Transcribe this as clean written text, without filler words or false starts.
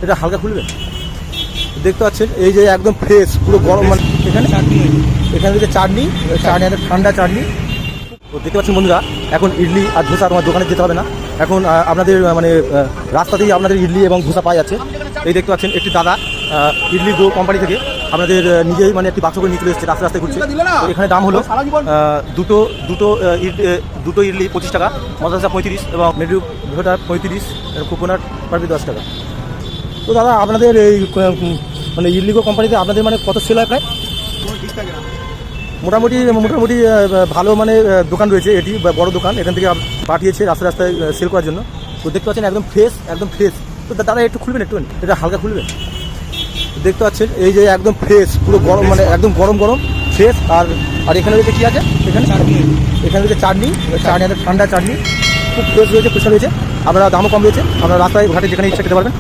এটা হালকা খুলবে। দেখতে পাচ্ছেন এই যে একদম ফ্রেশ পুরো গরম, মানে এখানে যে চাটনি ঠান্ডা চাটনি। তো দেখতে পাচ্ছেন বন্ধুরা, এখন ইডলি আর ধোসা তোমার দোকানে যেতে হবে না, এখন আপনাদের মানে রাস্তাতেই আপনাদের ইডলি এবং ধোসা পাওয়া যাচ্ছে। এই দেখতে পাচ্ছেন একটি দাদা ইডলি গো কোম্পানি থেকে আপনাদের নিজেই মানে একটি বাক্স করে নিয়ে চলে এসেছে, রাস্তায় ঘুরছে। এখানে দাম হলো দুটো ইডলি 25 টাকা, মশলা 35 এবং মেডু ভোটা 35, কোকোনাট পারবি 10 টাকা। তো দাদা আপনাদের এই মানে ইডলি গো কোম্পানিতে আপনাদের মানে কত সেল হয় প্রায়? মোটামুটি ভালো মানে দোকান রয়েছে, এটি বড় দোকান, এখান থেকে পাঠিয়েছে রাস্তায় সেল করার জন্য। তো দেখতে পাচ্ছেন একদম ফ্রেশ। তো দাদা একটু খুলবেন, একটু এটা হালকা খুলবেন। দেখতে পাচ্ছেন এই যে একদম ফ্রেশ পুরো গরম, মানে একদম গরম ফ্রেশ। আর এখানে রয়েছে কী আছে, এখানে রয়েছে চাটনি ঠান্ডা চাটনি, খুব ফ্রেশ রয়েছে, পরিষ্কার রয়েছে। আপনারা দামও কম রয়েছে, আপনারা রাস্তায় ঘাটে যেখানে ইচ্ছা খেতে পারবেন।